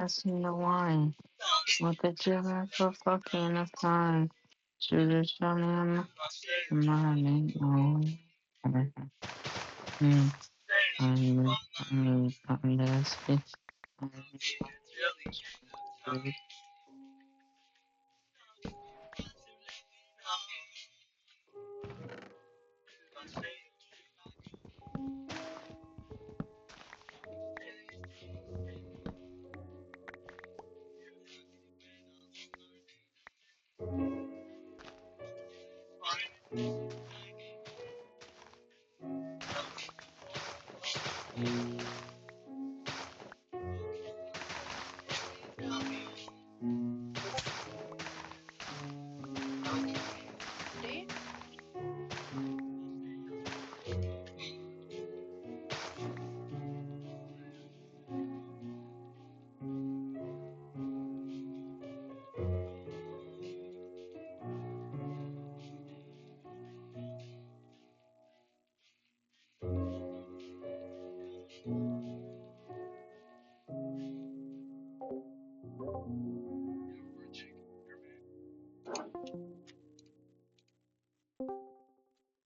Passing the wine. What the gym for fucking fine. Shooter shot him. Money. Oh. I'm this.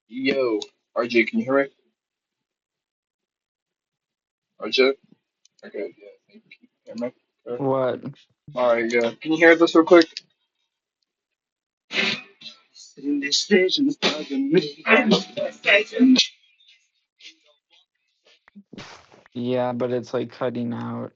Yo, RJ, can you hear me? RJ? Okay, yeah, thank you. Can you hear me? Okay. What? Alright, yeah. Can you hear this real quick? Yeah, but it's like cutting out.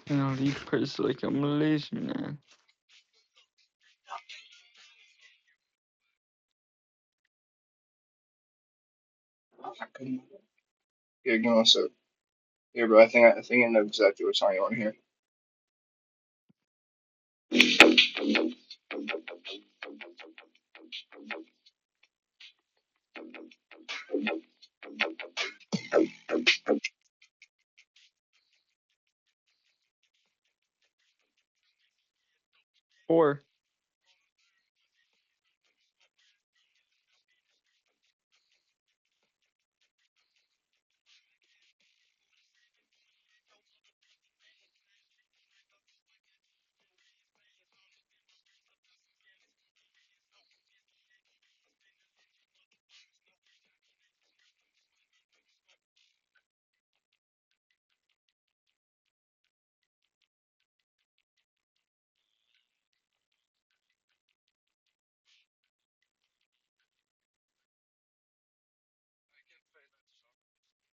You know, these person like a Malaysian man. I couldn't. Yeah, give me one sec. Yeah, bro, I think I know exactly what song you want to hear. Or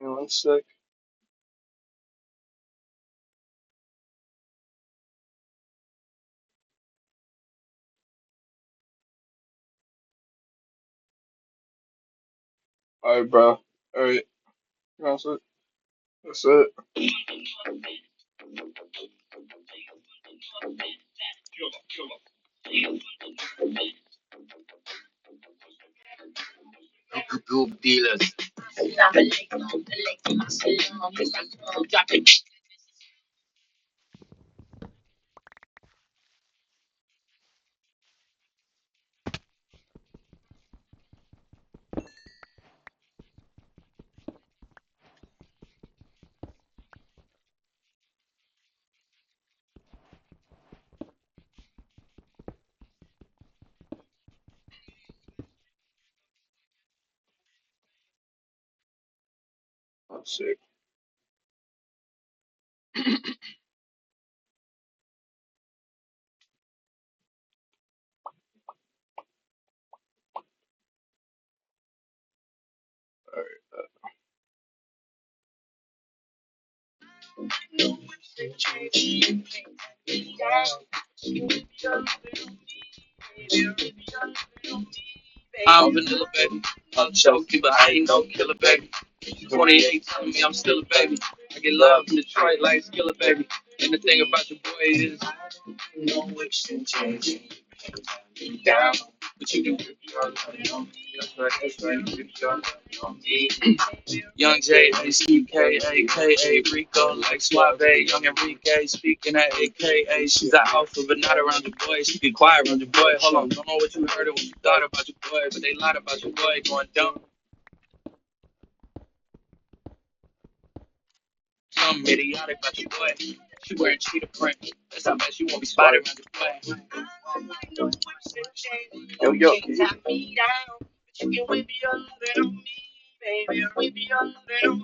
Give me one sec. All right, bro. All right. You know what I'm saying? That's it. Dope dealers. I'm sick. All I'm vanilla, baby. I'll choke you, but I ain't no killer, baby. 28 telling me I'm still a baby. I get love in Detroit like Skilla, baby. And the thing about your boy is, no whips and chains. Down, but you can grip your love on me. That's right, that's right. Grip your love on me. Young J, A-C-K, A-K-A, Rico like Suave, Young Enrique, speaking at AKA. She's an alpha, but not around your boy. She be quiet around your boy. Hold on, don't know what you heard or what you thought about your boy, but they lied about your boy going dumb. Some idiotic about your boy. She wearing cheetah print. That's how bad she won't be spotted around your boy. Yo, yo.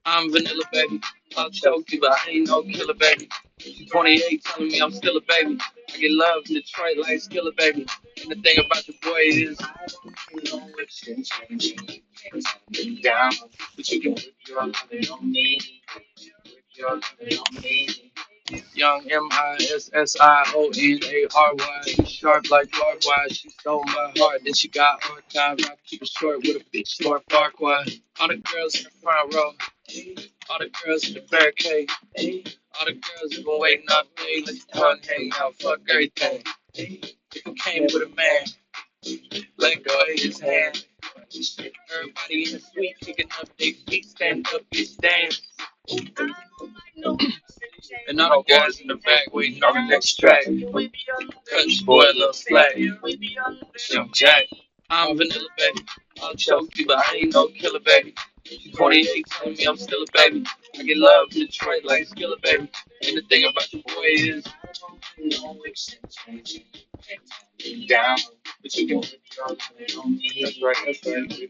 I'm vanilla, baby. I'll choke you, but I ain't no killer, baby. 28 telling me I'm still a baby. I get love in Detroit like Skilla, baby. And the thing about your boy is, down, but you can put your loving on me. Your loving on me. Young MISSIONARY. She sharp like barbed wire. She stole my heart. Then she got archived. I keep it short with a big short Farquaad. All the girls in the front row. All the girls in the barricade. All the girls have been waiting all day. Let's tongue hang out. Fuck everything. If you came with a man, let go of his hand. Everybody in the suite kicking up their feet. Stand up, bitch, dance. And all the guys in the back waiting on the next track. Cut your boy a little slack. It's Young Jack. I'm vanilla, baby. I'll choke you, but I ain't no killer, baby. 28 telling me I'm still a baby. I get love in Detroit like Skilla, baby. And the thing about your boy is, down, but you can put your loving on me. That's right, that's right.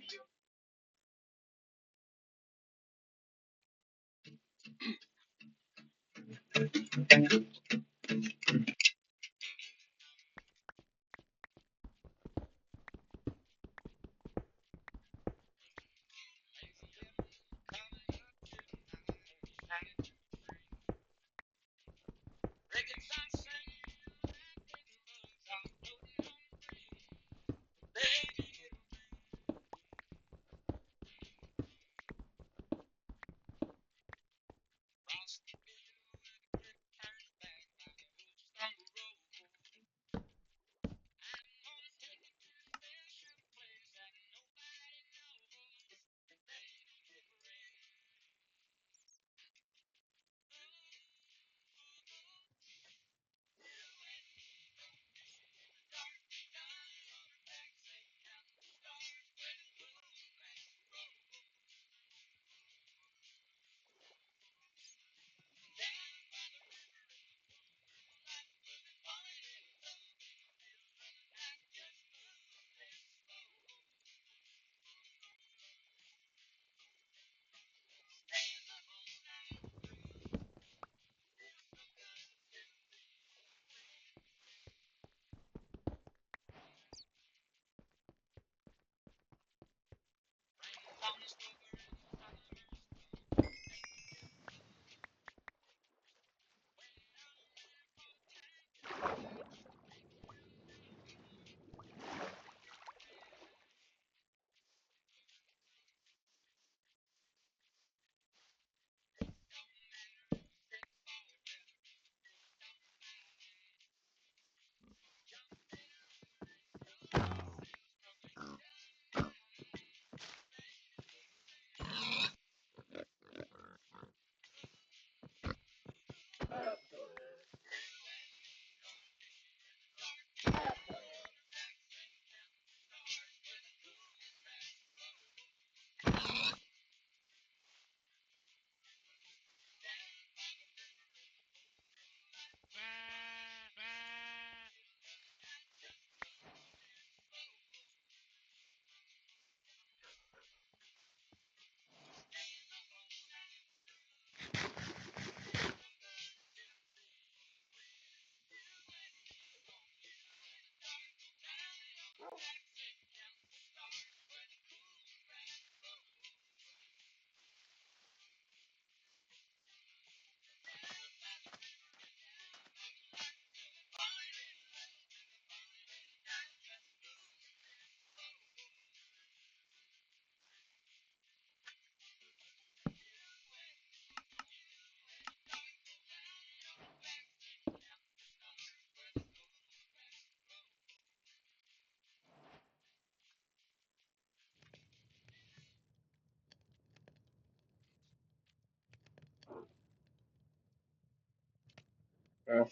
Yeah.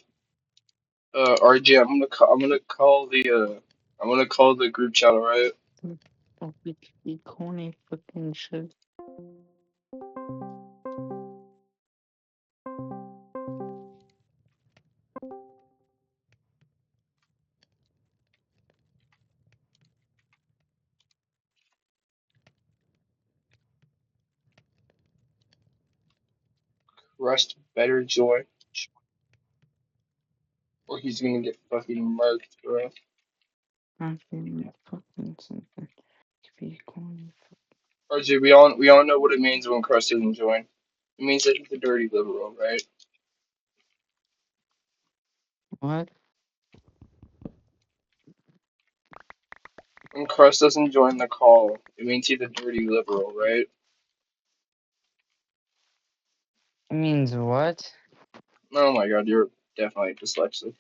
RJ, I'm gonna call the group chat, alright? Don't be corny fucking shit. Rest better joy, or he's gonna get fucking murked, bro. I'm feeling fucking something. Be corny. RJ, we all know what it means when Crust doesn't join. It means that he's a dirty liberal, right? What? When Crust doesn't join the call, it means he's a dirty liberal, right? It means what? Oh my god, you're definitely dyslexic.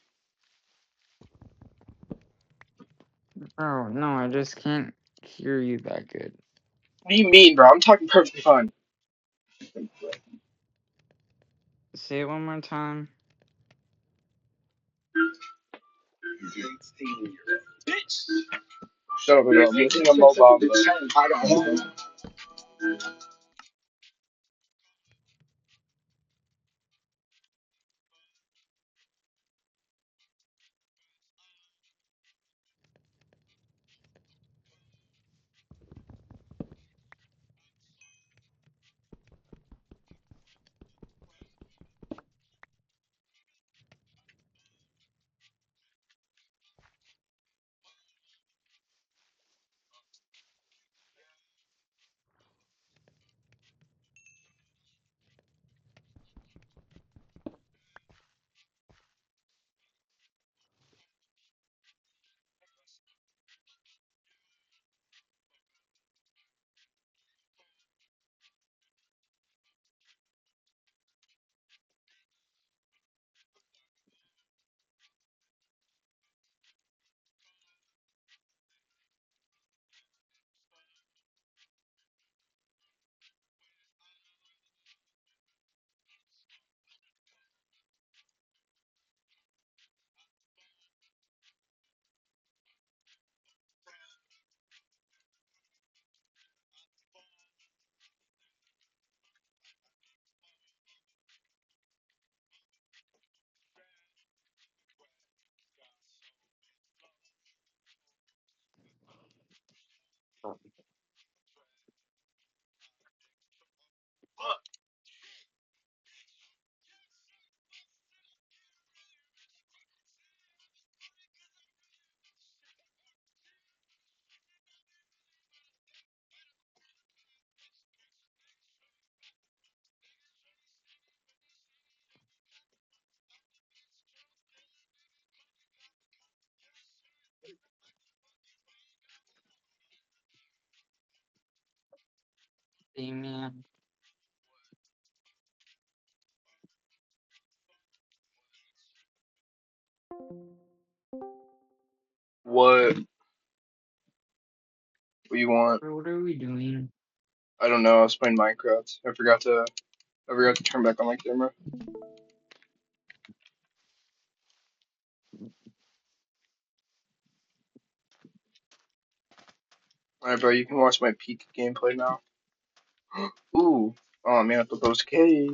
Oh no, I just can't hear you that good. What do you mean, bro? I'm talking perfectly fine. Say it one more time. Shut up, bro. I'm missing a mobile. Damien. What? What you want? Bro, what are we doing? I don't know. I was playing Minecraft. I forgot to turn back on my camera. Alright, bro. You can watch my peak gameplay now. Ooh. Oh man, I thought that was K.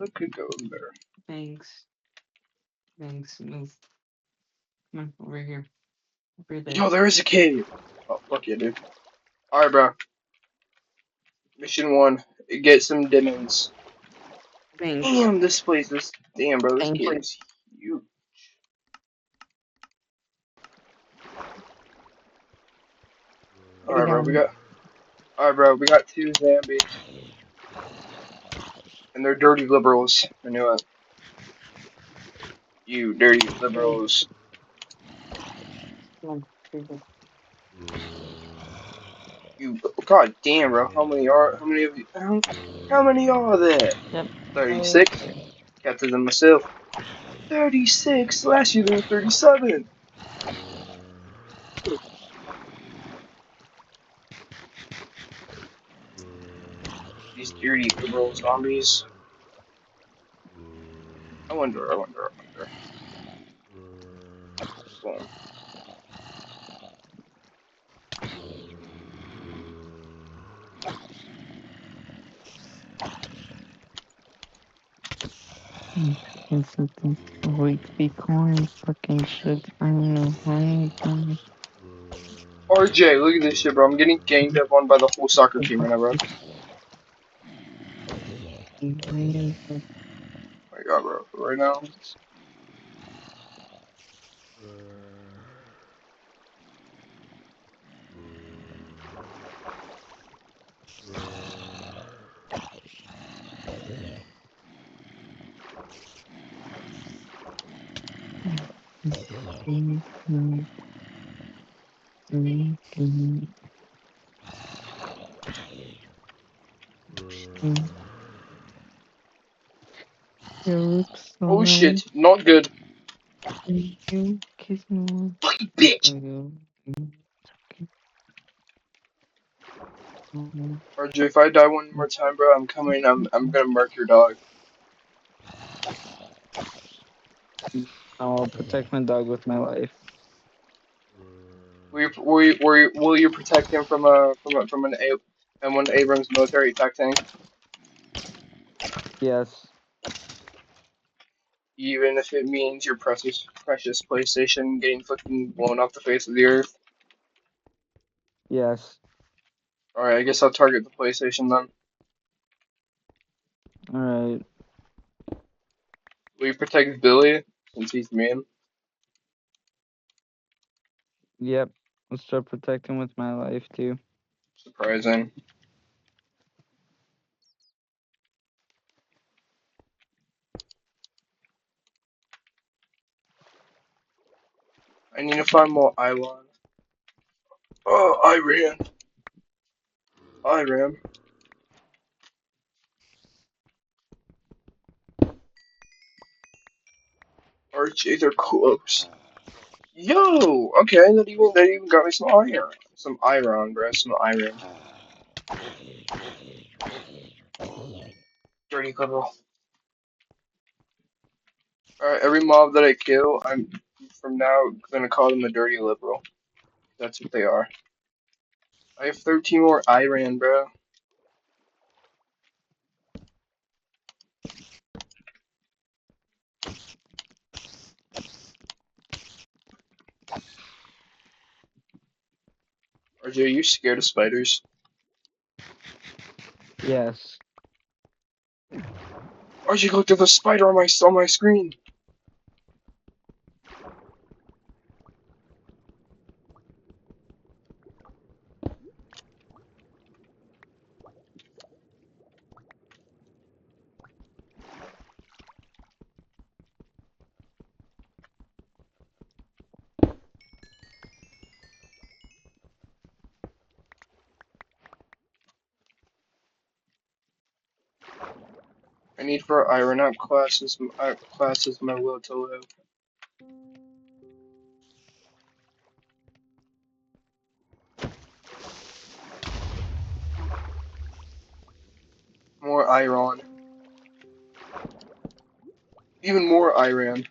That could go there. Thanks. Thanks. Move. Come on, over here. Over there. Yo, there is a cave. Oh fuck yeah, dude. Alright, bro. Mission 1. Get some demons. Thanks. Damn, this place is. Damn, bro. This Thank cave you. is huge. We Alright, bro. got We got. Alright, bro. We got 2 zombies. And they're dirty liberals. I knew it. You dirty three. liberals. Come on. Here. You. God damn, bro. How many are. How many of you. How many are there? Yep. 36? Counted them myself. 36? Last year there were 37. These dirty liberal zombies. I wonder. Boom. Something weekly coin fucking shit. I don't know why I RJ, look at this shit, bro. I'm getting ganged up on by the whole soccer team right now, bro. don't Oh my god, bro. Right now. You look so Oh nice. shit, not good. You kiss me once. Fucking bitch! RJ, if I die one more time, bro, I'm coming. I'm gonna murk your dog. I'll protect my dog with my life. Will you protect him from an Abrams military attack tank, Yes. even if it means your precious PlayStation getting fucking blown off the face of the earth? Yes. All right, I guess I'll target the PlayStation then. Alright. Will you protect Billy since he's mean? Yep. I'll start protecting with my life too. Surprising. I need to find more Iwan. Oh, Iran. RJ, they're close. Yo, okay, that even got me some iron, bro, some iron. Dirty liberal. Alright, every mob that I kill, I'm from now gonna call them a dirty liberal. That's what they are. I have 13 more Iran, bro. RJ, are you scared of spiders? Yes. RJ, look, there's a spider on my screen. I need for iron out classes my will to live. More iron. Even more Iran.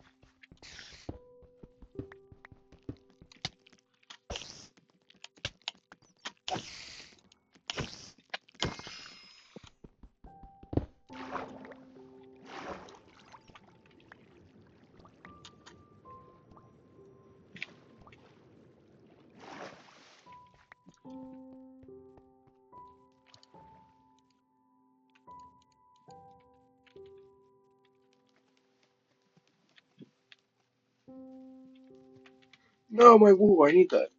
No, my wool, I need that.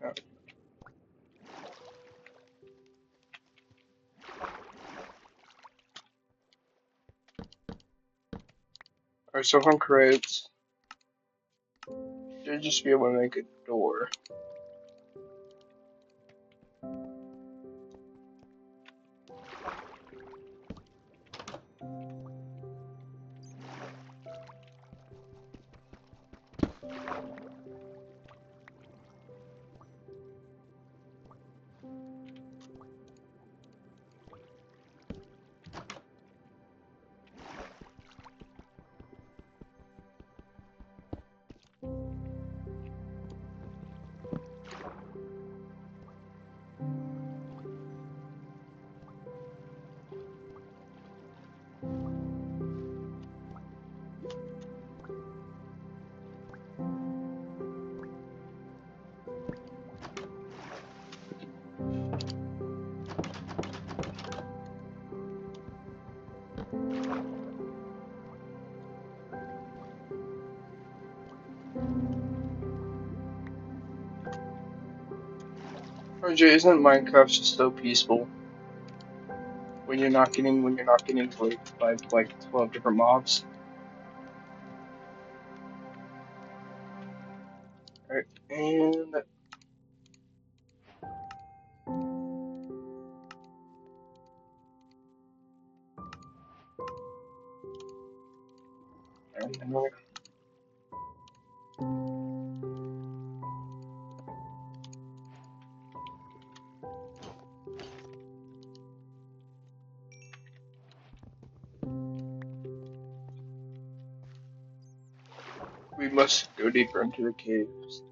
Yeah. Alright, so if I'm correct, should just be able to make a door. RJ, isn't Minecraft just so peaceful when you're not getting played by like 12 different mobs? Alright, and we must go deeper into the caves.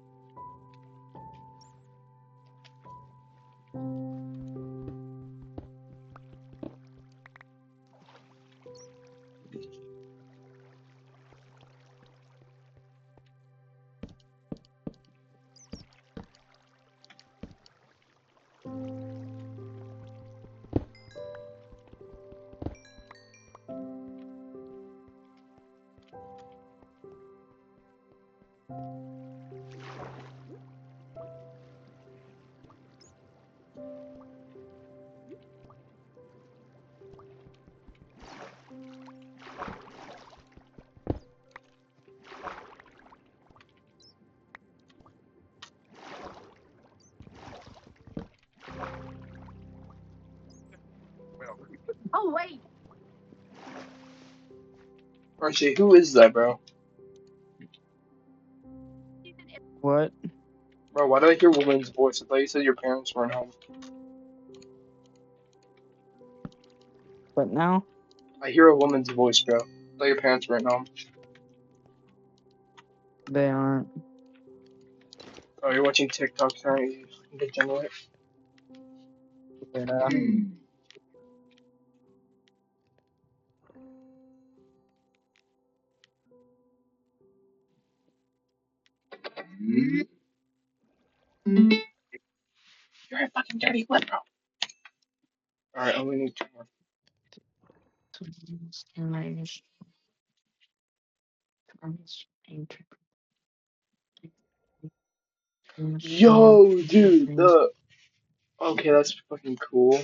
RJ, who is that, bro? What? Bro, why do I hear a woman's voice? I thought you said your parents weren't home. What now? I hear a woman's voice, bro. I thought your parents weren't home. They aren't. Oh, you're watching TikToks, aren't you? You degenerate. Yeah. You're a fucking dirty liberal. Alright, I only need two more. Yo, dude, the okay, that's fucking cool.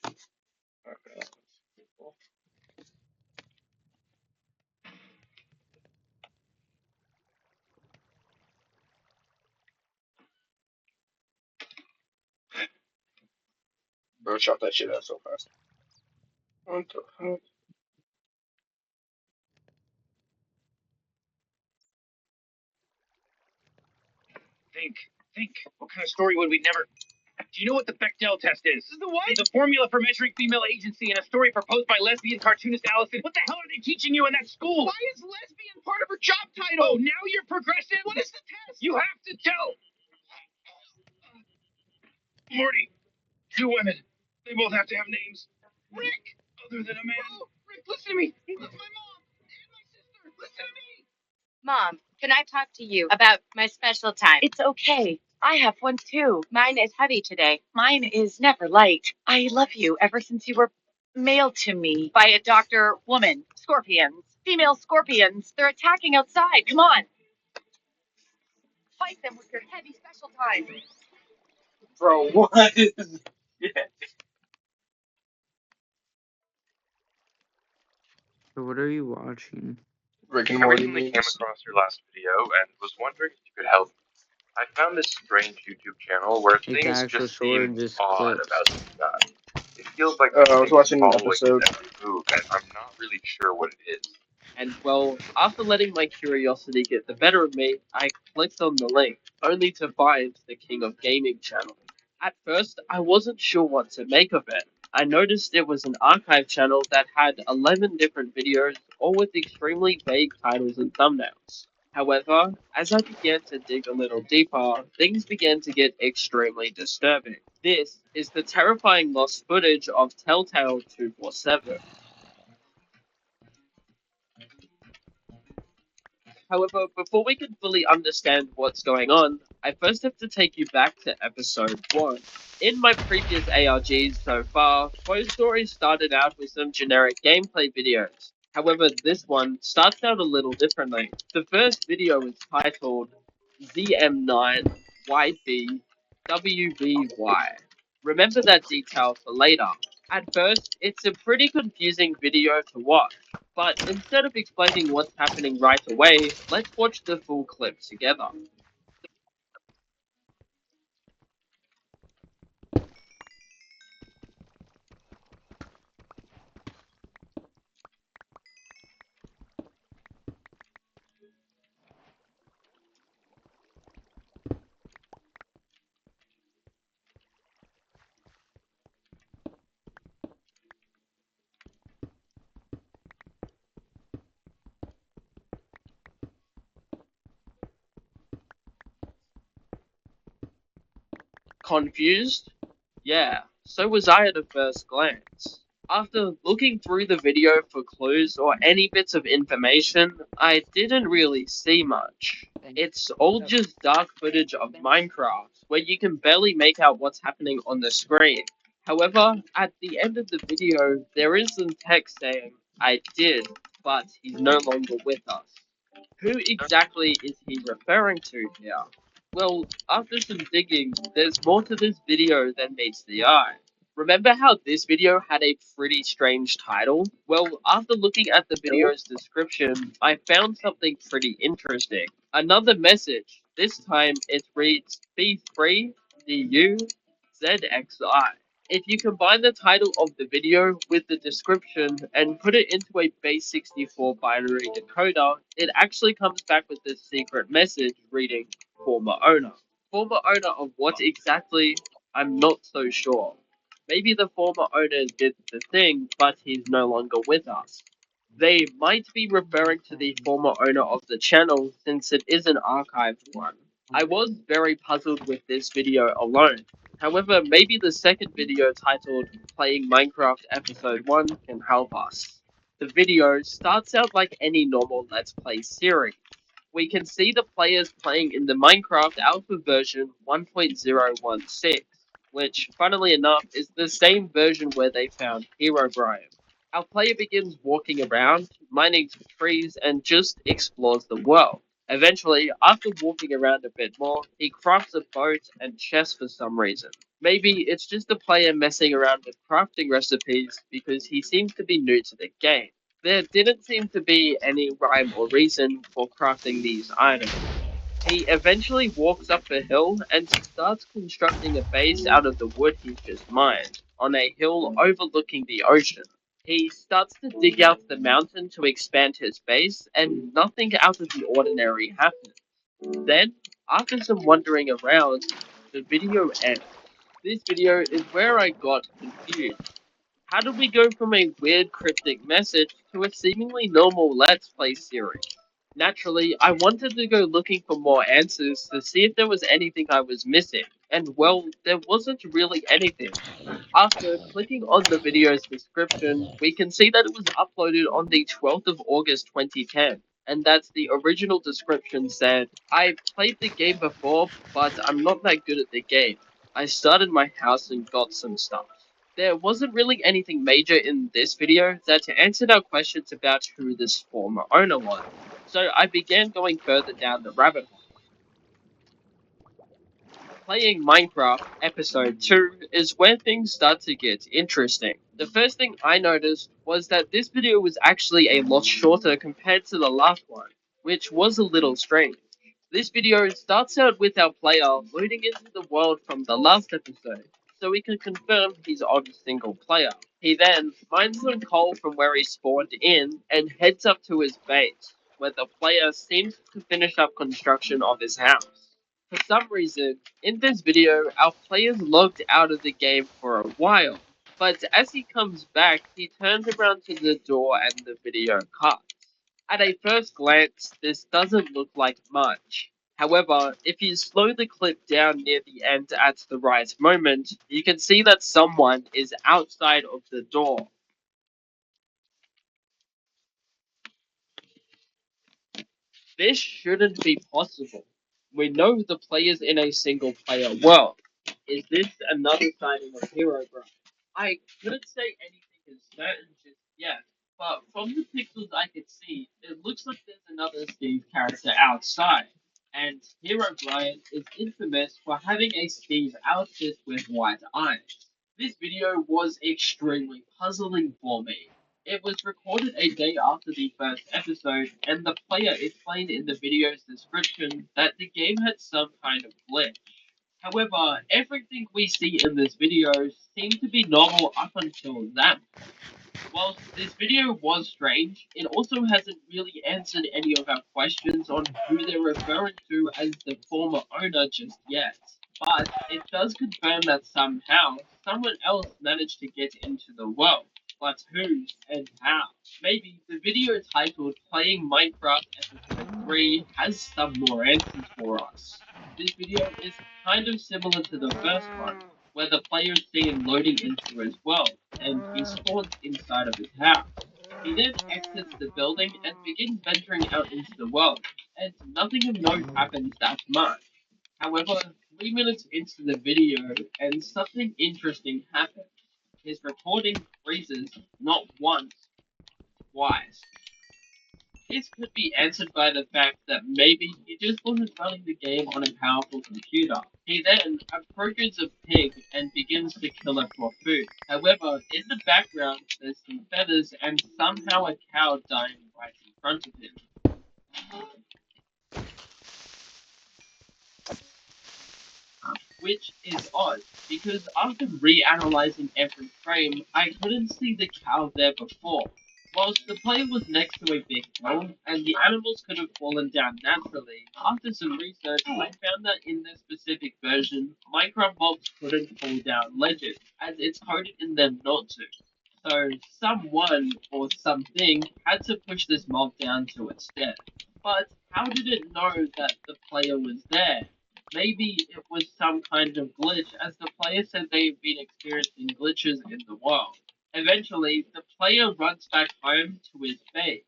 Okay. Bro, shot that shit out so fast. What the fuck? Think. What kind of story would we never? Do you know what the Bechdel test is? The what? The formula for measuring female agency in a story proposed by lesbian cartoonist Allison. What the hell are they teaching you in that school? Why is lesbian part of her job title? Oh, now you're progressive? What is the test? You have to tell. Morty, two women. They both have to have names. Rick, other than a man. Oh, Rick, listen to me. That's my mom and my sister. Listen to me. Mom, can I talk to you about my special time? It's okay. I have one too. Mine is heavy today. Mine is never light. I love you ever since you were mailed to me by a doctor woman. Scorpions. Female scorpions. They're attacking outside. Come on. Fight them with your heavy special time. Bro, what is yeah. So what are you watching? Rick and I Morty recently came memes? across your last video and was wondering if you could help me. I found this strange YouTube channel where It's things actual just short or seem just odd clips? about this guy. It feels like I was something is watching an following his episode. every move, and I'm not really sure what it is. And well, after letting my curiosity get the better of me, I clicked on the link, only to find the King of Gaming channel. At first, I wasn't sure what to make of it. I noticed it was an archive channel that had 11 different videos, all with extremely vague titles and thumbnails. However, as I began to dig a little deeper, things began to get extremely disturbing. This is the terrifying lost footage of Telltale 247. However, before we can fully understand what's going on, I first have to take you back to episode 1. In my previous ARGs so far, both stories started out with some generic gameplay videos. However, this one starts out a little differently. The first video is titled ZM9 YB WVY. Remember that detail for later. At first, it's a pretty confusing video to watch, but instead of explaining what's happening right away, let's watch the full clip together. Confused? Yeah, so was I at a first glance. After looking through the video for clues or any bits of information, I didn't really see much. It's all just dark footage of Minecraft, where you can barely make out what's happening on the screen. However, at the end of the video, there is some text saying, I did, but he's no longer with us. Who exactly is he referring to here? Well, after some digging, there's more to this video than meets the eye. Remember how this video had a pretty strange title? Well, after looking at the video's description, I found something pretty interesting. Another message. This time it reads B3DUZXI. If you combine the title of the video with the description and put it into a base64 binary decoder, it actually comes back with this secret message reading former owner. Former owner of what exactly? I'm not so sure. Maybe the former owner did the thing, but he's no longer with us. They might be referring to the former owner of the channel since it is an archived one. I was very puzzled with this video alone. However, maybe the second video titled Playing Minecraft Episode 1 can help us. The video starts out like any normal Let's Play series. We can see the players playing in the Minecraft alpha version 1.016, which, funnily enough, is the same version where they found Herobrine. Our player begins walking around, mining some trees, and just explores the world. Eventually, after walking around a bit more, he crafts a boat and chest for some reason. Maybe it's just the player messing around with crafting recipes because he seems to be new to the game. There didn't seem to be any rhyme or reason for crafting these items. He eventually walks up a hill and starts constructing a base out of the wood he's just mined, on a hill overlooking the ocean. He starts to dig out the mountain to expand his base, and nothing out of the ordinary happens. Then, after some wandering around, the video ends. This video is where I got confused. How did we go from a weird cryptic message to a seemingly normal Let's Play series? Naturally, I wanted to go looking for more answers to see if there was anything I was missing, and well, there wasn't really anything. After clicking on the video's description, we can see that it was uploaded on the 12th of August 2010, and that the original description said, I played the game before, but I'm not that good at the game. I started my house and got some stuff. There wasn't really anything major in this video that answered our questions about who this former owner was, so I began going further down the rabbit hole. Playing Minecraft Episode 2 is where things start to get interesting. The first thing I noticed was that this video was actually a lot shorter compared to the last one, which was a little strange. This video starts out with our player loading into the world from the last episode, so we can confirm he's on single player. He then mines some coal from where he spawned in and heads up to his base, where the player seems to finish up construction of his house. For some reason, in this video, our player's logged out of the game for a while, but as he comes back, he turns around to the door and the video cuts. At a first glance, this doesn't look like much. However, if you slow the clip down near the end at the right moment, you can see that someone is outside of the door. This shouldn't be possible. We know the player's in a single player world. Is this another sighting of Herobrine? I couldn't say anything is certain just yet, but from the pixels I could see, it looks like there's another Steve character outside. And Herobrine is infamous for having a Steve outfit with white eyes. This video was extremely puzzling for me. It was recorded a day after the first episode, and the player explained in the video's description that the game had some kind of glitch. However, everything we see in this video seemed to be normal up until that. Whilst this video was strange, it also hasn't really answered any of our questions on who they're referring to as the former owner just yet. But it does confirm that somehow someone else managed to get into the world. But who and how? Maybe the video titled Playing Minecraft Episode 3 has some more answers for us. This video is kind of similar to the first one, where the player is seen loading into his world, and he spawns inside of his house. He then exits the building and begins venturing out into the world, and nothing of note happens that much. However, 3 minutes into the video, and something interesting happens. His recording freezes not once, twice. This could be answered by the fact that maybe he just wasn't running the game on a powerful computer. He then approaches a pig and begins to kill it for food. However, in the background, there's some feathers and somehow a cow dying right in front of him. Which is odd, because after reanalyzing every frame, I couldn't see the cow there before. Whilst the player was next to a big hill, and the animals could have fallen down naturally, after some research, I found that in this specific version, Minecraft mobs couldn't fall down ledges, as it's coded in them not to. So, someone or something had to push this mob down to its death. But how did it know that the player was there? Maybe it was some kind of glitch, as the player said they've been experiencing glitches in the world. Eventually, the player runs back home to his base,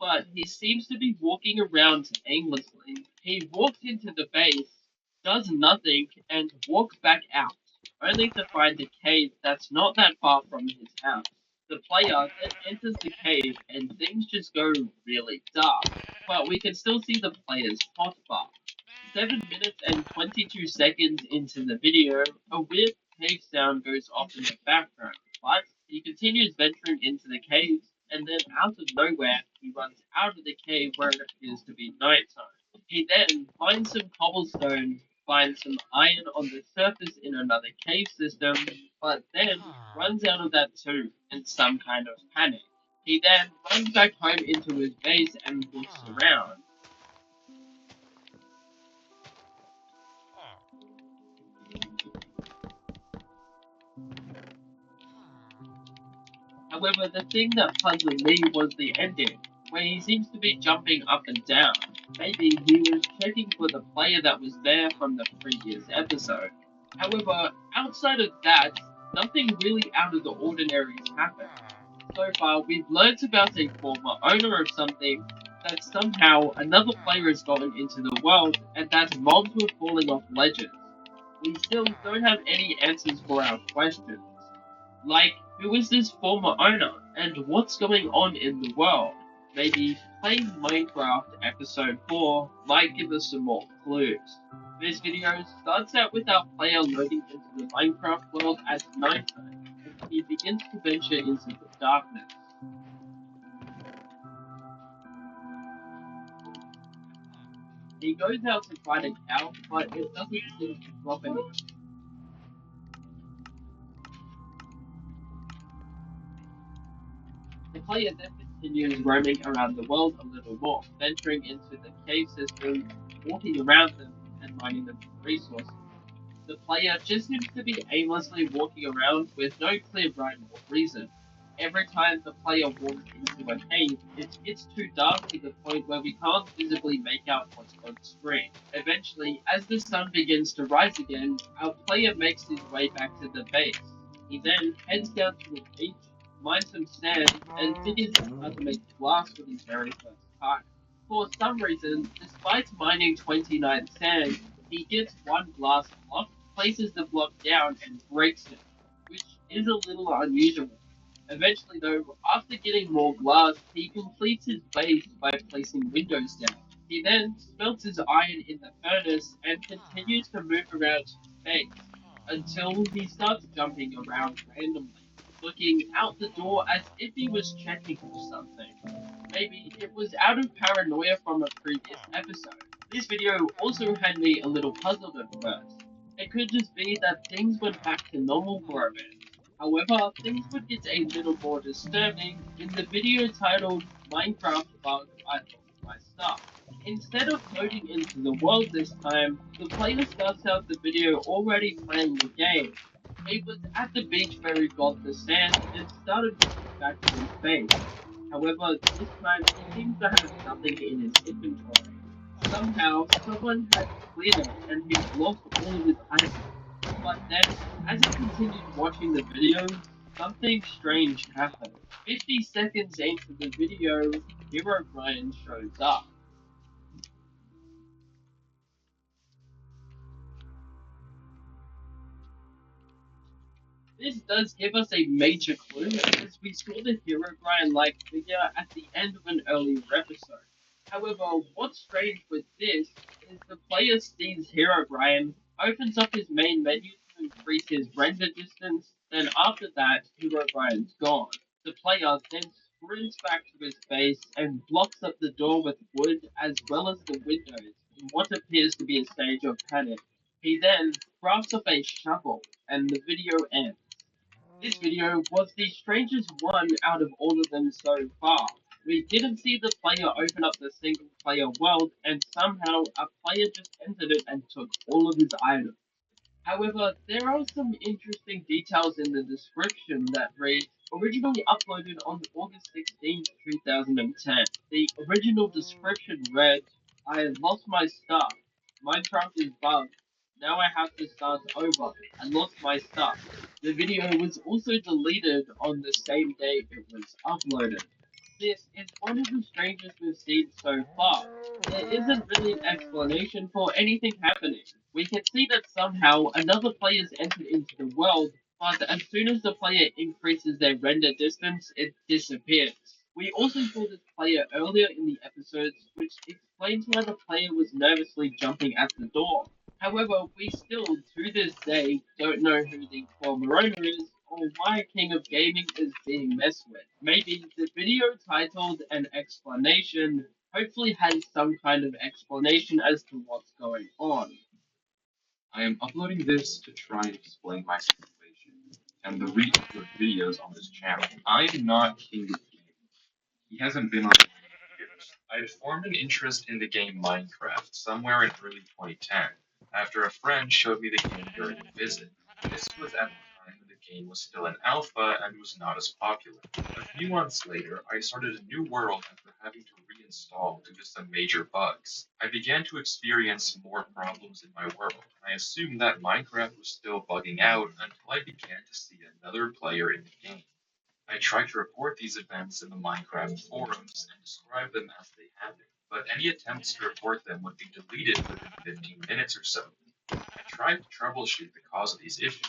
but he seems to be walking around aimlessly. He walks into the base, does nothing, and walks back out, only to find a cave that's not that far from his house. The player then enters the cave, and things just go really dark, but we can still see the player's hotbar. 7 minutes and 22 seconds into the video, a weird cave sound goes off in the background, but he continues venturing into the caves, and then out of nowhere, he runs out of the cave where it appears to be nighttime. He then finds some cobblestone, finds some iron on the surface in another cave system, but then runs out of that too in some kind of panic. He then runs back home into his base and looks around. However, the thing that puzzled me was the ending, where he seems to be jumping up and down. Maybe he was checking for the player that was there from the previous episode. However, outside of that, nothing really out of the ordinary has happened. So far, we've learnt about a former owner of something, that somehow another player has gotten into the world, and that mobs were falling off ledges. We still don't have any answers for our questions. Like, who is this former owner, and what's going on in the world? Maybe playing Minecraft Episode 4 might give us some more clues. This video starts out with our player loading into the Minecraft world at nighttime, and he begins to venture into the darkness. He goes out to find a cow, but it doesn't seem to drop anything. The player then continues roaming around the world a little more, venturing into the cave systems, walking around them, and mining them for resources. The player just seems to be aimlessly walking around with no clear rhyme or reason. Every time the player walks into a cave, it gets too dark to the point where we can't visibly make out what's on screen. Eventually, as the sun begins to rise again, our player makes his way back to the base. He then heads down to the beach, mines some sand, and figures out how to make glass for the very first time. For some reason, despite mining 29 sand, he gets one glass block, places the block down, and breaks it, which is a little unusual. Eventually, though, after getting more glass, he completes his base by placing windows down. He then smelts his iron in the furnace and continues to move around his face until he starts jumping around randomly, looking out the door as if he was checking for something. Maybe it was out of paranoia from a previous episode. This video also had me a little puzzled at first. It could just be that things went back to normal for a bit. However, things would get a little more disturbing in the video titled Minecraft Bug I Lost My Stuff. Instead of loading into the world this time, the player starts out the video already playing the game. He was at the beach where he got the sand and started walking back to his base. However, this time he seems to have nothing in his inventory. Somehow, someone had cleared it and he's lost all of his items. But then, as he continued watching the video, something strange happened. 50 seconds into the video, Hero Brian shows up. This does give us a major clue as we saw the Herobrine-like figure at the end of an earlier episode. However, what's strange with this is the player sees Herobrine, opens up his main menu to increase his render distance, then after that, Herobrine's gone. The player then sprints back to his base and blocks up the door with wood as well as the windows in what appears to be a stage of panic. He then crafts up a shovel and the video ends. This video was the strangest one out of all of them so far. We didn't see the player open up the single player world and somehow a player just entered it and took all of his items. However, there are some interesting details in the description that read, originally uploaded on August 16, 2010. The original description read, I lost my stuff. Minecraft is bugged. Now I have to start over. I lost my stuff. The video was also deleted on the same day it was uploaded. This is one of the strangest we've seen so far. There isn't really an explanation for anything happening. We can see that somehow another player's entered into the world, but as soon as the player increases their render distance, it disappears. We also saw this player earlier in the episodes, which explains why the player was nervously jumping at the door. However, we still, to this day, don't know who the former owner is or why King of Gaming is being messed with. Maybe the video titled An Explanation hopefully has some kind of explanation as to what's going on. I am uploading this to try and explain my situation and the reach of videos on this channel. I am not King of Gaming. He hasn't been on in years. I had formed an interest in the game Minecraft somewhere in early 2010 after a friend showed me the game during a visit. This was at the time when the game was still in alpha and was not as popular. A few months later, I started a new world after having to reinstall due to some major bugs. I began to experience more problems in my world, and I assumed that Minecraft was still bugging out until I began to see another player in the game. I tried to report these events in the Minecraft forums and describe them as they happened, but any attempts to report them would be deleted within 15 minutes or so. I tried to troubleshoot the cause of these issues,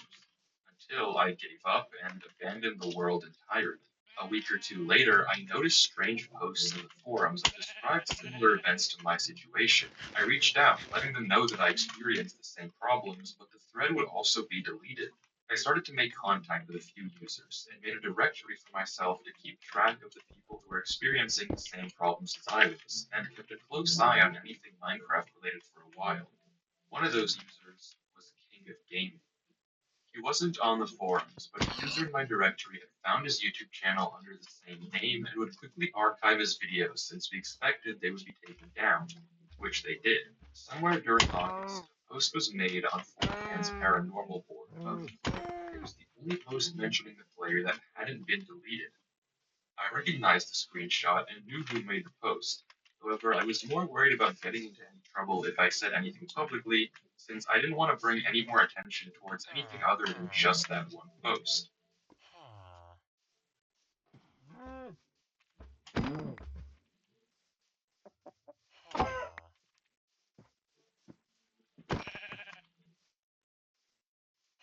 until I gave up and abandoned the world entirely. A week or two later, I noticed strange posts in the forums that described similar events to my situation. I reached out, letting them know that I experienced the same problems, but the thread would also be deleted. I started to make contact with a few users and made a directory for myself to keep track of the people who were experiencing the same problems as I was, and kept a close eye on anything Minecraft related for a while. One of those users was King of Gaming. He wasn't on the forums, but a user in my directory had found his YouTube channel under the same name and would quickly archive his videos since we expected they would be taken down, which they did. Somewhere during August, a post was made on 4chan's paranormal board of it was the only post mentioning the player that hadn't been deleted. I recognized the screenshot and knew who made the post. However, I was more worried about getting into any trouble if I said anything publicly, since I didn't want to bring any more attention towards anything other than just that one post.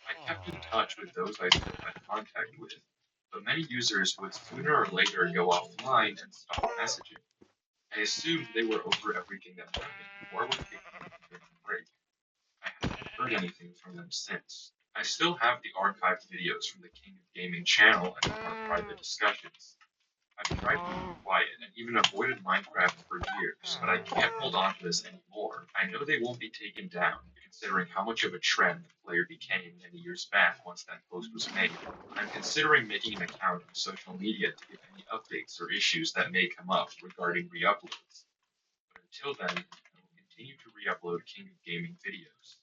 I kept in touch with those I still had contact with, but many users would sooner or later go offline and stop messaging. I assumed they were over everything that happened, or were taking a break. I haven't heard anything from them since. I still have the archived videos from the King of Gaming channel and our private discussions. I've tried to be quiet and even avoided Minecraft for years, but I can't hold on to this anymore. I know they won't be taken down, considering how much of a trend the player became in the years back once that post was made. I'm considering making an account on social media to get any updates or issues that may come up regarding re-uploads. But until then, I will continue to re-upload King of Gaming videos.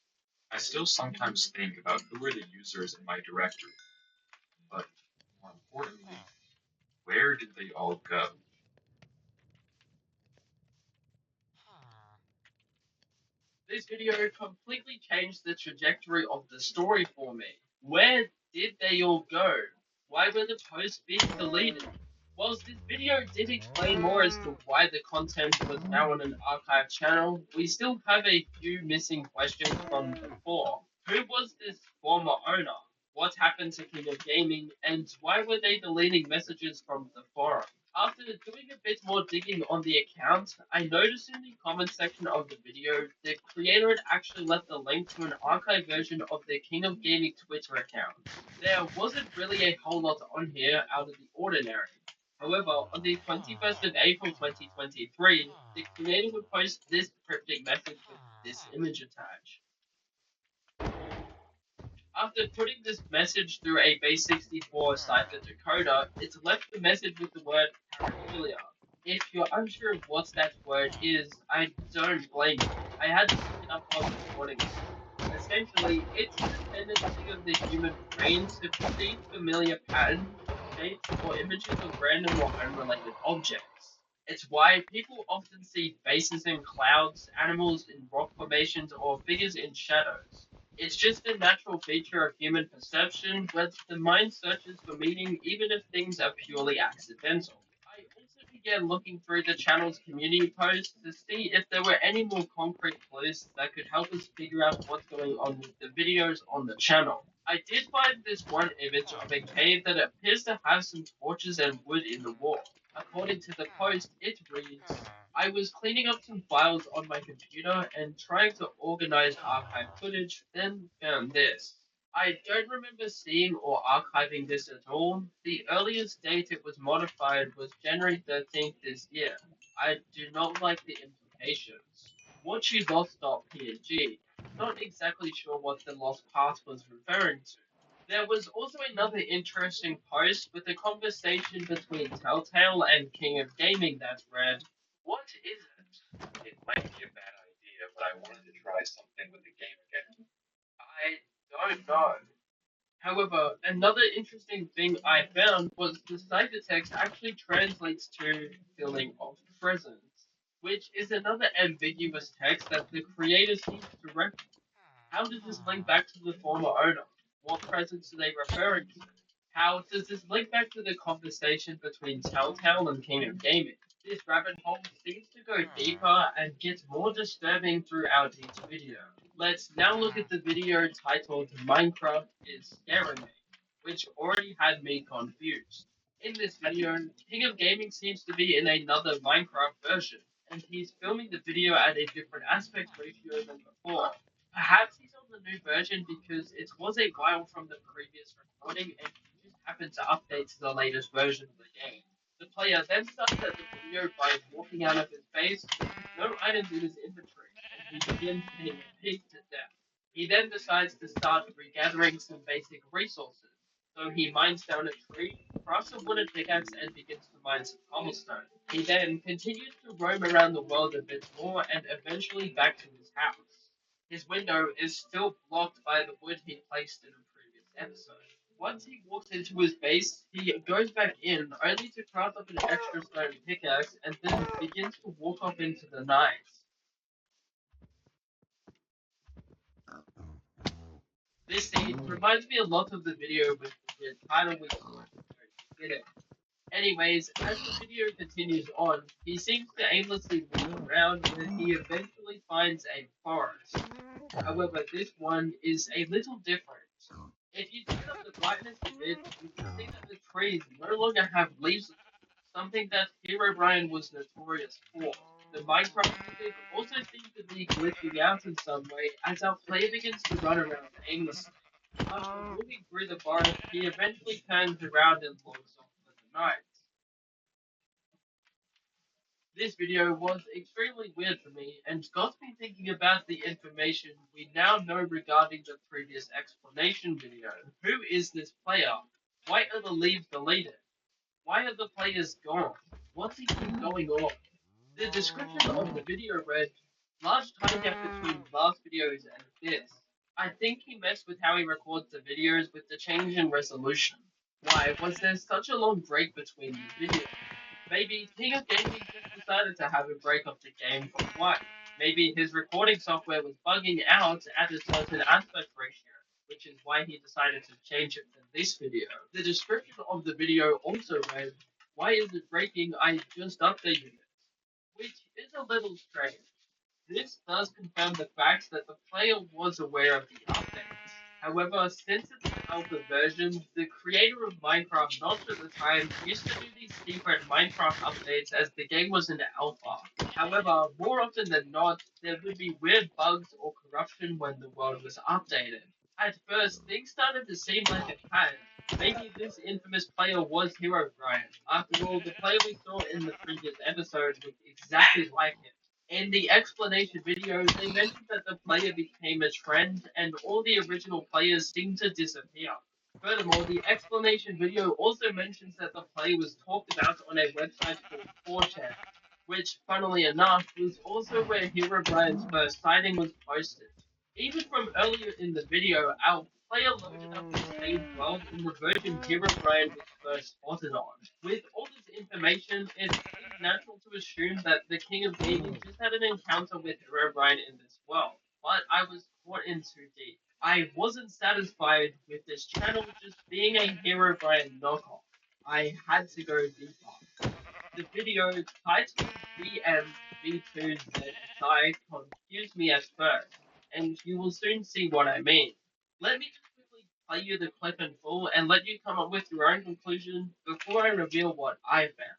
I still sometimes think about who are the users in my directory, but more importantly, where did they all go? This video completely changed the trajectory of the story for me. Where did they all go? Why were the posts being deleted? Whilst this video did explain more as to why the content was now on an archive channel, we still have a few missing questions from before. Who was this former owner? What happened to King of Gaming? And why were they deleting messages from the forum? After doing a bit more digging on the account, I noticed in the comment section of the video, the creator had actually left a link to an archived version of the King of Gaming Twitter account. There wasn't really a whole lot on here out of the ordinary. However, on the 21st of April 2023, the creator would post this cryptic message with this image attached. After putting this message through a base64 cipher decoder, it's left the message with the word paraphilia. If you're unsure of what that word is, I don't blame you. I had to look it up on accordingly. Essentially, it's the tendency of the human brain to perceive familiar patterns, shapes, or images of random or unrelated objects. It's why people often see faces in clouds, animals in rock formations, or figures in shadows. It's just a natural feature of human perception where the mind searches for meaning even if things are purely accidental. I also began looking through the channel's community posts to see if there were any more concrete clues that could help us figure out what's going on with the videos on the channel. I did find this one image of a cave that appears to have some torches and wood in the wall. According to the post, it reads, I was cleaning up some files on my computer and trying to organize archive footage, then found this. I don't remember seeing or archiving this at all. The earliest date it was modified was January 13th this year. I do not like the implications. What you lost.png. Not exactly sure what the lost path was referring to. There was also another interesting post with a conversation between Telltale and King of Gaming that read, What is it? It might be a bad idea, but I wanted to try something with the game again. I don't know. However, another interesting thing I found was the ciphertext actually translates to feeling of presence, which is another ambiguous text that the creator seems to reckon. How does this link back to the former owner? What presence are they referring to? How does this link back to the conversation between Telltale and King of Gaming? This rabbit hole seems to go deeper and gets more disturbing throughout each video. Let's now look at the video titled Minecraft is Scaring Me, which already had me confused. In this video, King of Gaming seems to be in another Minecraft version, and he's filming the video at a different aspect ratio than before. Perhaps he's on the new version because it was a while from the previous recording and he just happened to update to the latest version of the game. The player then starts at the video by walking out of his base with no items in his inventory, and he begins pinning a pig to death. He then decides to start regathering some basic resources. So he mines down a tree, crafts a wooden pickaxe, and begins to mine some cobblestone. He then continues to roam around the world a bit more and eventually back to his house. His window is still blocked by the wood he placed in a previous episode. Once he walks into his base, he goes back in, only to craft up an extra stone pickaxe, and then begins to walk off into the night. This scene reminds me a lot of the video with the title we saw at the beginning. Anyways, as the video continues on, he seems to aimlessly walk around and he eventually finds a forest. However, this one is a little different. If you turn up the brightness a bit, you can see that the trees no longer have leaves. something that Herobrine was notorious for. The Minecraft music also seems to be glitching out in some way as our player begins to run around aimlessly. After walking through the forest, he eventually turns around and logs off for the night. This video was extremely weird for me and got me thinking about the information we now know regarding the previous explanation video. Who is this player? Why are the leaves deleted? Why are the players gone? What's even going on? The description of the video read, large time gap between last videos and this. I think he messed with how he records the videos with the change in resolution. Why was there such a long break between the videos? Maybe King of Gaming just decided to have a break of the game for what? Maybe his recording software was bugging out at a certain aspect ratio, which is why he decided to change it for this video. The description of the video also read, why is it breaking? I just updated it, which is a little strange. This does confirm the fact that the player was aware of the updates. However, since it's an alpha version, the creator of Minecraft Notch at the time used to do these secret Minecraft updates as the game was in alpha. However, more often than not, there would be weird bugs or corruption when the world was updated. At first, things started to seem like it had. Maybe this infamous player was Herobrine. After all, the player we saw in the previous episode was exactly like him. In the explanation video, they mentioned that the player became a trend and all the original players seemed to disappear. Furthermore, the explanation video also mentions that the player was talked about on a website called 4chan, which, funnily enough, was also where Herobrine's first sighting was posted. Even from earlier in the video, our player loaded up the same world in the version Herobrine was first spotted on. With all this information, it seems natural to assume that the King of Gaming just had an encounter with Herobrine in this world, but I was caught in too deep. I wasn't satisfied with this channel just being a Herobrine knockoff. I had to go deeper. The video titled BMV2ZSI confused me at first, and you will soon see what I mean. Let me just quickly play you the clip in full and let you come up with your own conclusion before I reveal what I found.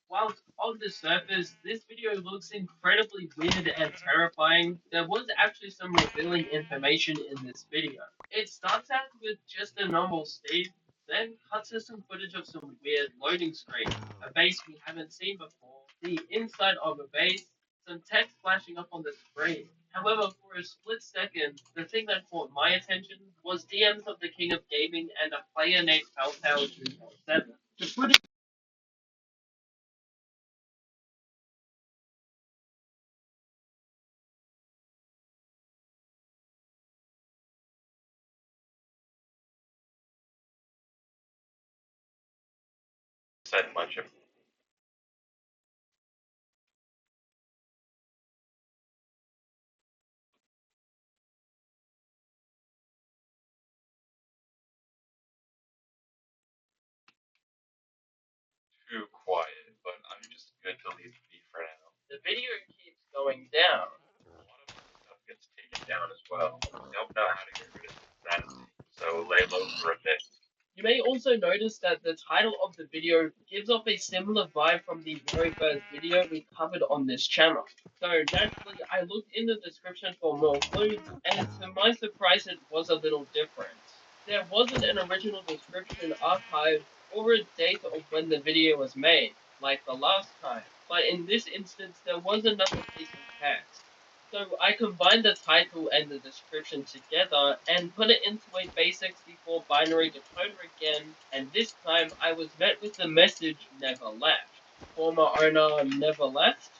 Whilst on the surface, this video looks incredibly weird and terrifying, there was actually some revealing information in this video. It starts out with just a normal Steve, then cuts to some footage of some weird loading screen, a base we haven't seen before, the inside of a base, some text flashing up on the screen. However, for a split second, the thing that caught my attention was DMs of the King of Gaming and a player named Telltale247. The footage said much of too quiet, but I'm just going to leave it be for now. The video keeps going down. A lot of stuff gets taken down as well. I don't know how to get rid of that, so lay low for a bit. You may also notice that the title of the video gives off a similar vibe from the very first video we covered on this channel. So naturally, I looked in the description for more clues, and to my surprise, it was a little different. There wasn't an original description archived or a date of when the video was made, like the last time, but in this instance there was another piece of text. So I combined the title and the description together and put it into a base64 binary decoder again, and this time I was met with the message never left. Former owner never left?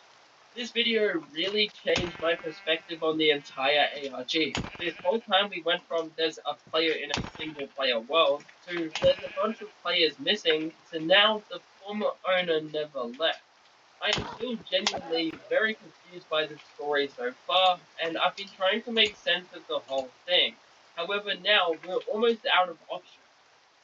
This video really changed my perspective on the entire ARG. This whole time we went from there's a player in a single player world to there's a bunch of players missing to now the former owner never left. I am still genuinely very confused by the story so far, and I've been trying to make sense of the whole thing. However, now we're almost out of options.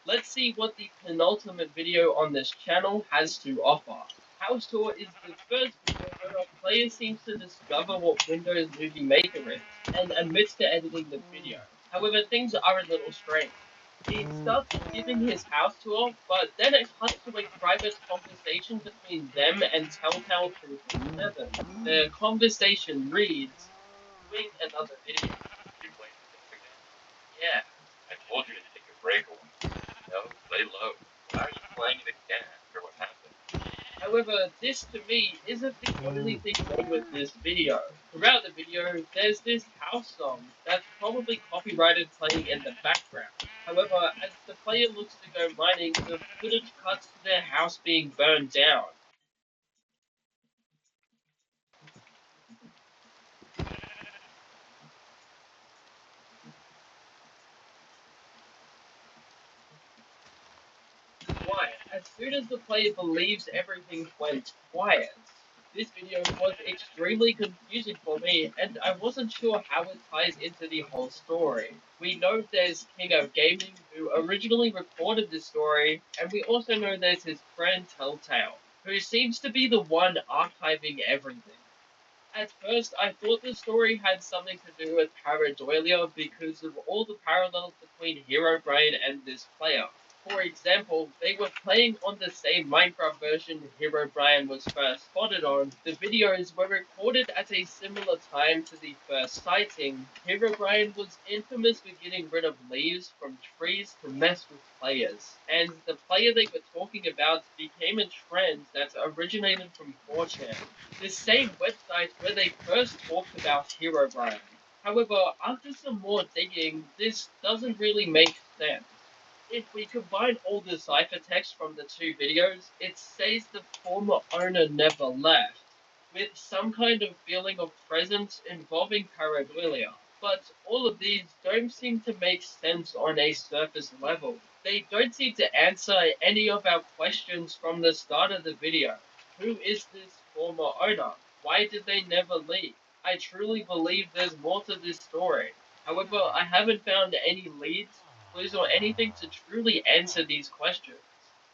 Let's see what the penultimate video on this channel has to offer. House Tour is the first video where a player seems to discover what Windows Movie Maker is, and admits to editing the video. However, things are a little strange. He starts off giving his house tour, but then it cuts to a private conversation between them and Telltale 247. The conversation reads, doing another video. You playing the game again? Yeah. I told you to take a break a while. No, lay low. Why are you playing it again after what happened? However, this to me isn't the only thing wrong with this video. Throughout the video, there's this house song that's probably copyrighted playing in the background. However, as the player looks to go mining, the footage cuts to their house being burned down. Quiet. As soon as the player believes everything went quiet. This video was extremely confusing for me, and I wasn't sure how it ties into the whole story. We know there's King of Gaming, who originally recorded this story, and we also know there's his friend Telltale, who seems to be the one archiving everything. At first, I thought the story had something to do with pareidolia because of all the parallels between Herobrine and this player. For example, they were playing on the same Minecraft version Herobrine was first spotted on. The videos were recorded at a similar time to the first sighting. Herobrine was infamous for getting rid of leaves from trees to mess with players, and the player they were talking about became a trend that originated from 4chan, the same website where they first talked about Herobrine. However, after some more digging, this doesn't really make sense. If we combine all the ciphertext from the two videos, it says the former owner never left, with some kind of feeling of presence involving pareidolia. But all of these don't seem to make sense on a surface level. They don't seem to answer any of our questions from the start of the video. Who is this former owner? Why did they never leave? I truly believe there's more to this story. However, I haven't found any leads, clues, or anything to truly answer these questions,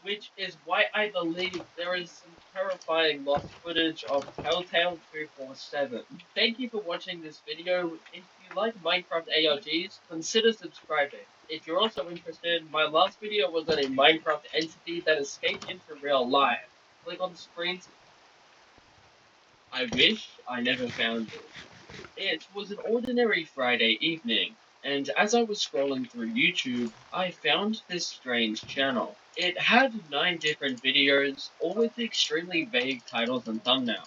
which is why I believe there is some terrifying lost footage of Telltale 247. Thank you for watching this video. If you like Minecraft ARGs, consider subscribing. If you're also interested, my last video was on a Minecraft entity that escaped into real life. Click on the screen. I wish I never found it. It was an ordinary Friday evening, and as I was scrolling through YouTube, I found this strange channel. It had 9 different videos, all with extremely vague titles and thumbnails.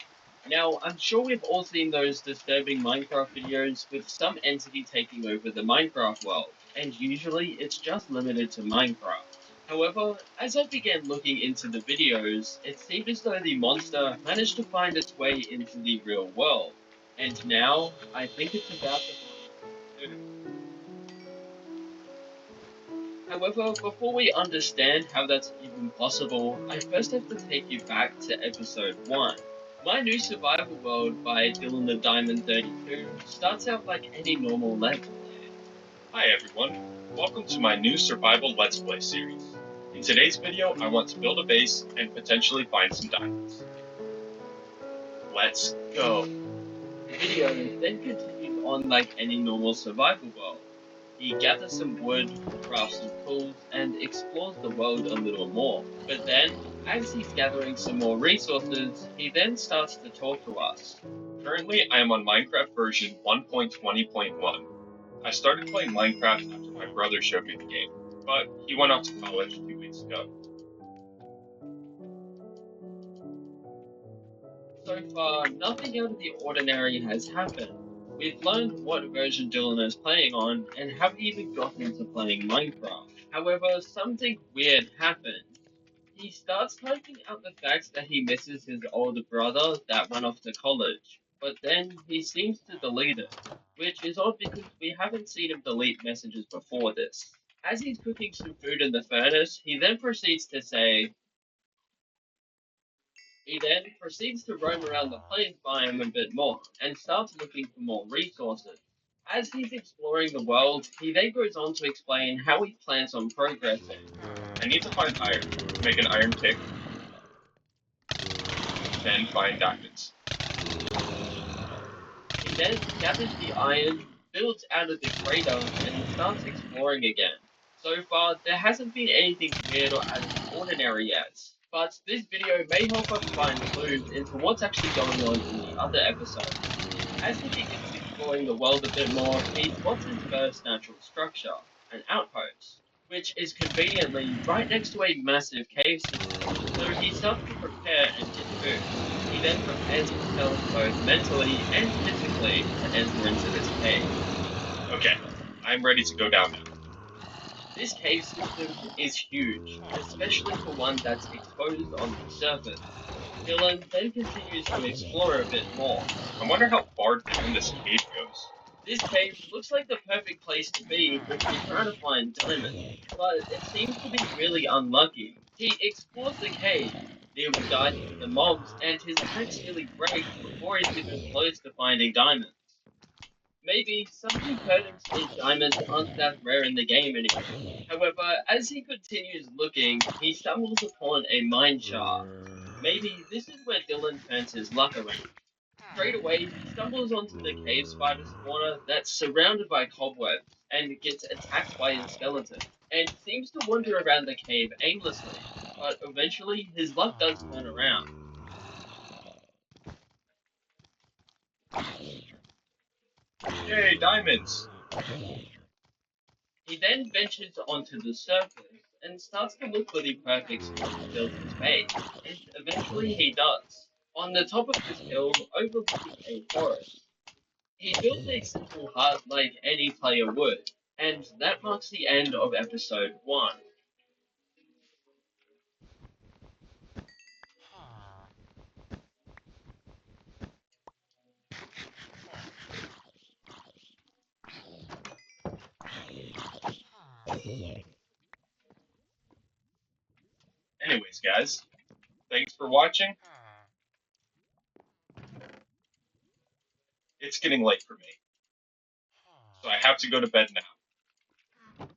Now, I'm sure we've all seen those disturbing Minecraft videos with some entity taking over the Minecraft world, and usually it's just limited to Minecraft. However, as I began looking into the videos, it seemed as though the monster managed to find its way into the real world. And now, I think it's about to do. However, before we understand how that's even possible, I first have to take you back to episode 1. My New Survival World by Dylan the Diamond 32 starts out like any normal Let's Play. Hi everyone, welcome to my new survival Let's Play series. In today's video, I want to build a base and potentially find some diamonds. Let's go! The video then continues on like any normal survival world. He gathers some wood, crafts some tools, and explores the world a little more. But then, as he's gathering some more resources, he then starts to talk to us. Currently, I am on Minecraft version 1.20.1. I started playing Minecraft after my brother showed me the game, but he went off to college 2 weeks ago. So far, nothing out of the ordinary has happened. We've learned what version Dylan is playing on, and haven't even gotten into playing Minecraft. However, something weird happened. He starts typing out the facts that he misses his older brother that went off to college, but then he seems to delete it, which is odd because we haven't seen him delete messages before this. As he's cooking some food in the furnace, he then proceeds to say, He then proceeds to roam around the plains biome a bit more and starts looking for more resources. As he's exploring the world, he then goes on to explain how he plans on progressing. I need to find iron to make an iron pick, then find diamonds. He then gathers the iron, builds out of the crater, and starts exploring again. So far, there hasn't been anything weird or out of the ordinary yet, but this video may help us find clues into what's actually going on in the other episodes. As he begins exploring the world a bit more, he spots his first natural structure, an outpost, which is conveniently right next to a massive cave system. So he starts to prepare and get food. He then prepares himself both mentally and physically to enter into this cave. Okay, I'm ready to go down now. This cave system is huge, especially for one that's exposed on the surface. Dylan then continues to explore a bit more. I wonder how far down this cave goes. This cave looks like the perfect place to be if you're trying to find diamonds, but it seems to be really unlucky. He explores the cave, nearly dies to the mobs, and his axe nearly breaks before he's even close to finding diamonds. Maybe something hurting his diamonds aren't that rare in the game anymore. However, as he continues looking, he stumbles upon a mine shaft. Maybe this is where Dylan turns his luck around. Straight away, he stumbles onto the cave spider spawner that's surrounded by cobwebs and gets attacked by a skeleton, and seems to wander around the cave aimlessly, but eventually his luck does turn around. Yay, diamonds! He then ventures onto the surface and starts to look for the perfect spot to build his base, and eventually he does. On the top of this hill, overlooking a forest, he builds a simple hut like any player would, and that marks the end of episode 1. Anyways, guys, thanks for watching. It's getting late for me, so I have to go to bed now.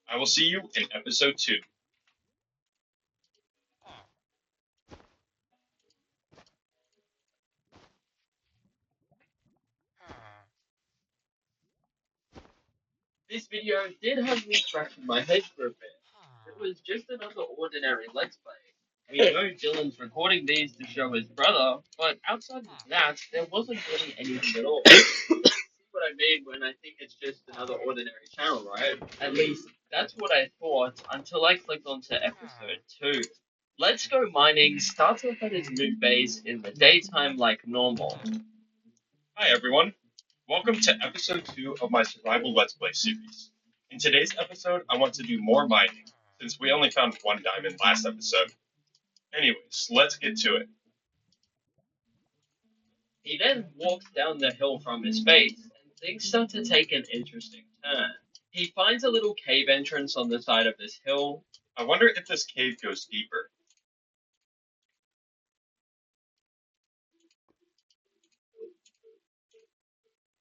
I will see you in episode 2. This video did have me scratching my head for a bit. It was just another ordinary Let's Play. We know Dylan's recording these to show his brother, but outside of that, there wasn't really anything at all. See what I mean when I think it's just another ordinary channel, right? At least that's what I thought until I clicked onto episode 2. Let's Go Mining starts off at his new base in the daytime like normal. Hi everyone, welcome to episode 2 of my survival Let's Play series. In today's episode, I want to do more mining, since we only found 1 diamond last episode. Anyways, let's get to it. He then walks down the hill from his base, and things start to take an interesting turn. He finds a little cave entrance on the side of this hill. I wonder if this cave goes deeper.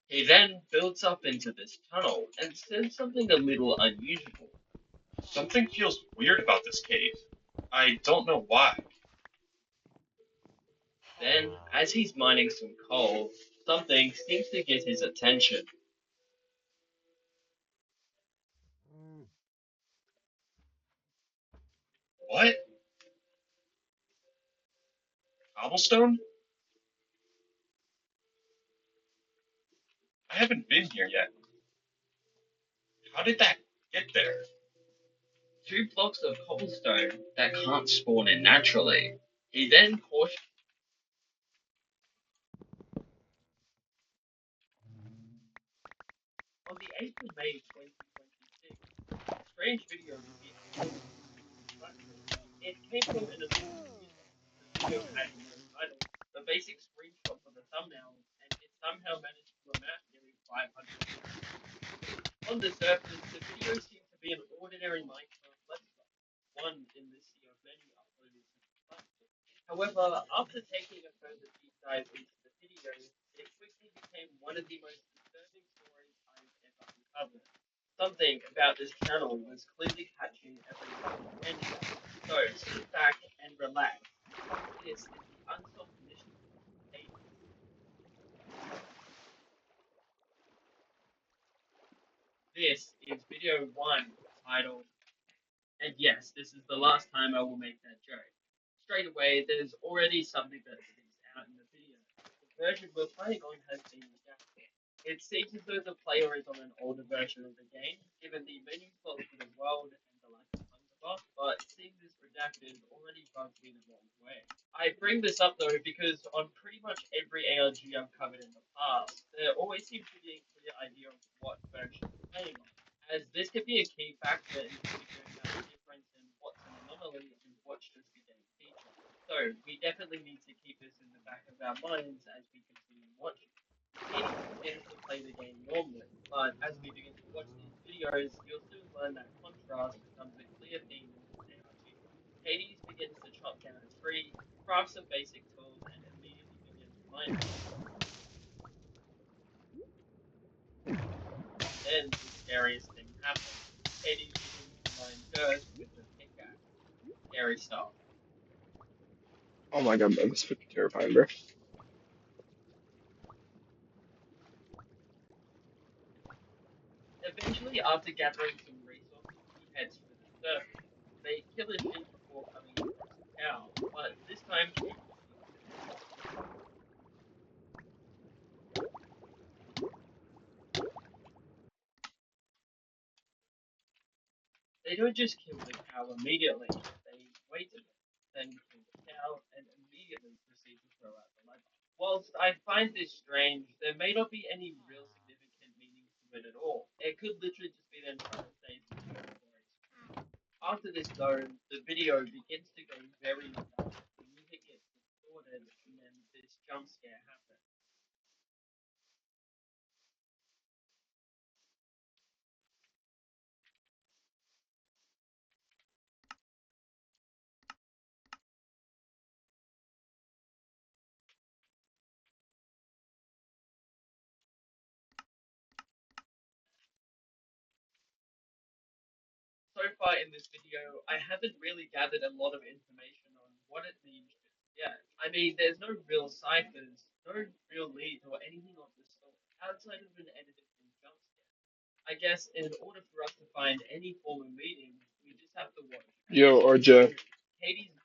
He then builds up into this tunnel and says something a little unusual. Something feels weird about this cave. I don't know why. Then, as he's mining some coal, something seems to get his attention. What? Cobblestone? I haven't been here yet. How did that get there? 2 blocks of cobblestone that can't spawn in naturally. He then cautiously. On the 8th of May 2026, a strange video appeared on the platform. It came from an anonymous user. The video had no title, the basic screenshot for the thumbnail, and it somehow managed to amass nearly 500 views. On the surface, the video seemed to be an ordinary Minecraft Let's Play, one in the sea of many uploaded to the platform. However, However, after taking a further deep dive into the video, it quickly became one of the most disturbing stories I've ever uncovered. Something about this channel was clearly catching everyone's attention. So sit back and relax. This is the unsolved mystery of Hades. This is video one, titled, and yes, this is the last time I will make that joke. Straight away, there's already something that sticks out in the video. The version we're playing on has been redacted. It seems as though the player is on an older version of the game, given the menu plot for the world and the lack of hunger, but seeing this redacted already rubs me the wrong way. I bring this up though because on pretty much every ARG I've covered in the past, there always seems to be a clear idea of what version you're playing on, as this could be a key factor in figuring out the difference in what's an anomaly and what's just a game feature. So we definitely need to keep this in the back of our minds as we continue watching. Hades begins to play the game normally, but as we begin to watch these videos, you'll soon learn that contrast becomes a clear theme in this ARG. Hades begins to chop down a tree, craft some basic tools, and immediately begins mining. Then the scariest thing happens. Hades begins to mine dirt with a pickaxe. Scary stuff. Oh my god, that was fucking terrifying, bro. Eventually, after gathering some resources, he heads for the surface. They kill a sheep before coming across a cow, but this time he receives a message. They don't just kill the cow immediately, they wait a bit, then kill the cow, and immediately proceed to throw out the leather. Whilst I find this strange, there may not be any real significant meaning to it at all. It could literally just be them trying to save the inventory. After this though, the video begins to go very dark. The music gets distorted, and then this jump scare happens. So far in this video, I haven't really gathered a lot of information on what it means just yet. I mean, there's no real ciphers, no real leads or anything of the sort, outside of an edited in jump scare. I guess in order for us to find any form of meaning, we just have to watch. Yo, RJ. Hades